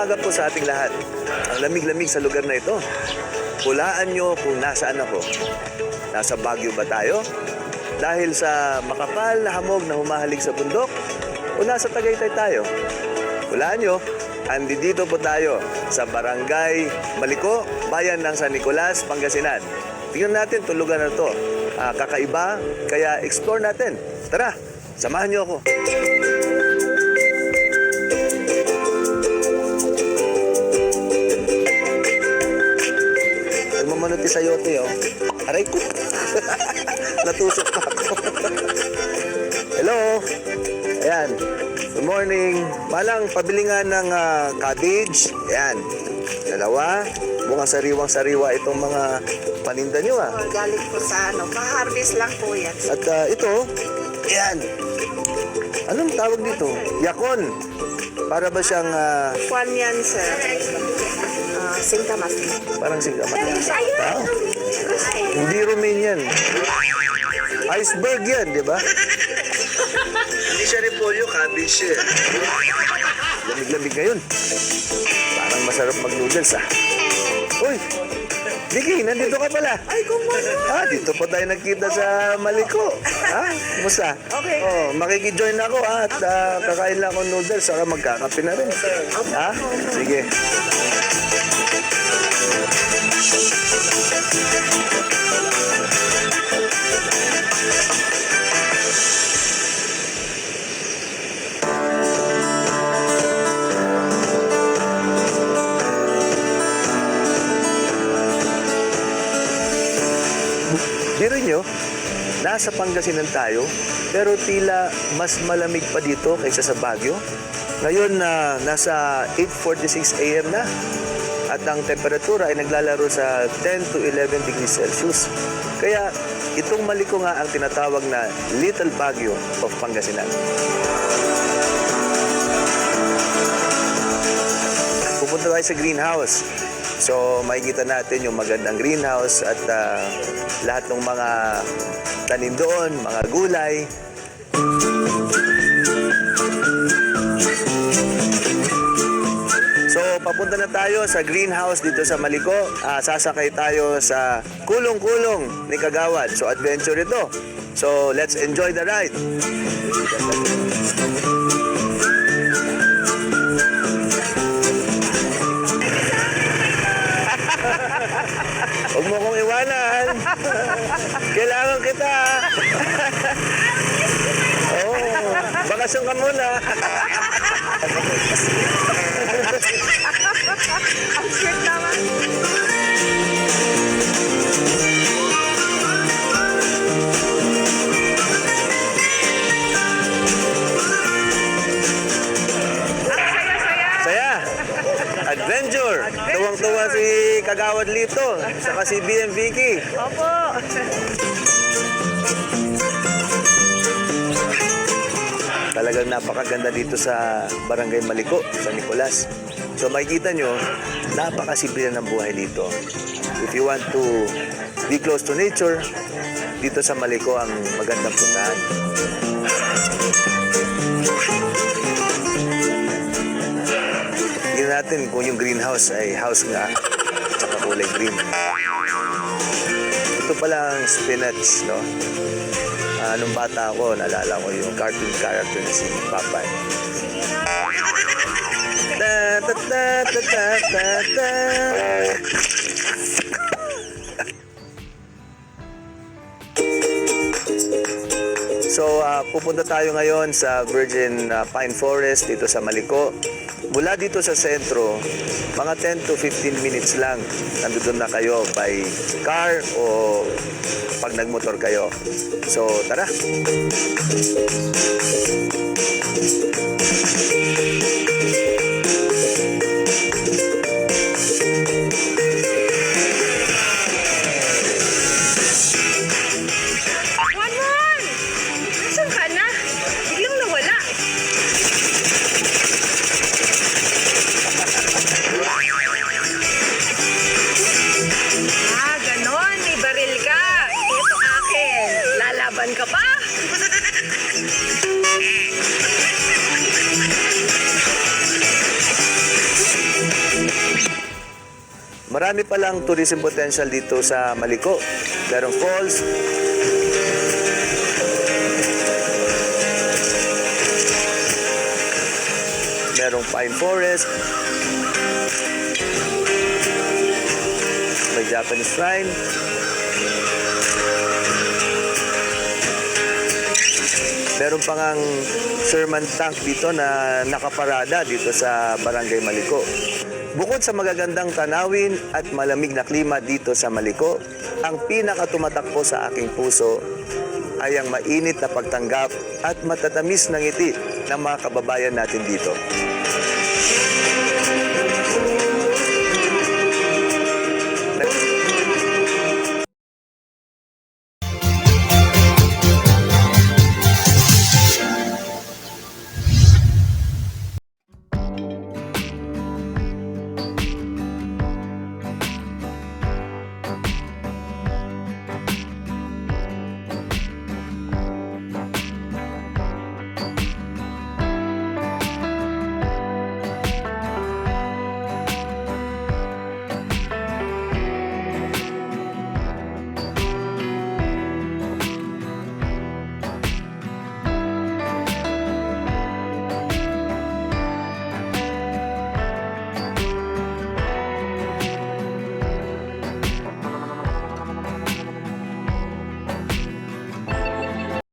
umaga po sa ating lahat. Ang lamig-lamig sa lugar na ito. Hulaan nyo kung nasaan ako. Nasa Baguio ba tayo? Dahil sa makapal na hamog na humahalik sa bundok? O nasa Tagaytay tayo? Hulaan nyo, andito po tayo sa Barangay Maliko, bayan ng San Nicolas, Pangasinan. Tingnan natin itong lugar na ito. Kakaiba, kaya explore natin. Tara, samahan nyo ako. Nagmamanot sa yote, oh. Aray ko. Natusok pa ako. Hello. Ayan. Good morning. Malang pabilingan ng cabbage. Ayan. Dalawa. Mukhang sariwang-sariwa itong mga paninda nyo, ah. Galing po sa pa-harvest lang po yan. At ito, ayan. Anong tawag dito? Yakon. Para ba siyang... Kwan yan, sir. Singkamas. Parang singkamas. Wow. Hindi Romanian. Iceberg yan, di ba? Hindi siya repolyo, cabbage siya. Lamig-lamig ngayon. Parang masarap mag-noodles, ah. Uy! Vicky, nandito ka pala. Ay, kumusta? Dito po tayo nagkita sa Maliko. Kumusta? Okay. Makikijoin ako, at kakain lang akong noodles, saka magkakape na rin. Sige. Biro nyo, nasa Pangasinan tayo, pero tila mas malamig pa dito kaysa sa Baguio. Ngayon nasa 8:46 AM na at ang temperatura ay naglalaro sa 10 to 11 degrees Celsius. Kaya itong Maliko nga ang tinatawag na Little Baguio of Pangasinan. Pupunta tayo sa greenhouse. So makikita natin yung magandang greenhouse at lahat ng mga tanim doon, mga gulay. So papunta na tayo sa greenhouse dito sa Maliko. Sasakay tayo sa kulong-kulong ni Kagawad. So adventure ito. So let's enjoy the ride. Huwag mo kong iwanan. Kailangan kita. Bakasyon ka muna. Ang sweet naman. Adventure! Tuwang-tuwa si Kagawad Lito, saka si BM Vicky. Opo. Talagang napakaganda dito sa Barangay Maliko, San Nicolas. So makikita nyo, napakasimple ng buhay dito. If you want to be close to nature, dito sa Maliko ang magandang puntahan. Tingnan natin kung yung greenhouse ay house nga at saka kulay green. Ito pala ang spinach, no? Nung bata ako, naalala ko yung cartoon character na si Popeye. Ta ta ta ta ta ta ta. So, pupunta tayo ngayon sa Virgin Pine Forest dito sa Maliko. Mula dito sa sentro, mga 10 to 15 minutes lang. Nandun na kayo by car o pag nagmotor kayo. So, tara! Nasaan ka na? Biglang nawala. Ganon. May baril ka. Ito akin. Lalaban ka pa? Marami palang tourism potential dito sa Maliko. Merong falls, merong pine forest, may Japanese shrine, meron pang ang Sherman tank dito na nakaparada dito sa Barangay Maliko. Bukod sa magagandang tanawin at malamig na klima dito sa Maliko, ang pinakatumatakbo sa aking puso ay ang mainit na pagtanggap at matatamis na ngiti ng mga kababayan natin dito.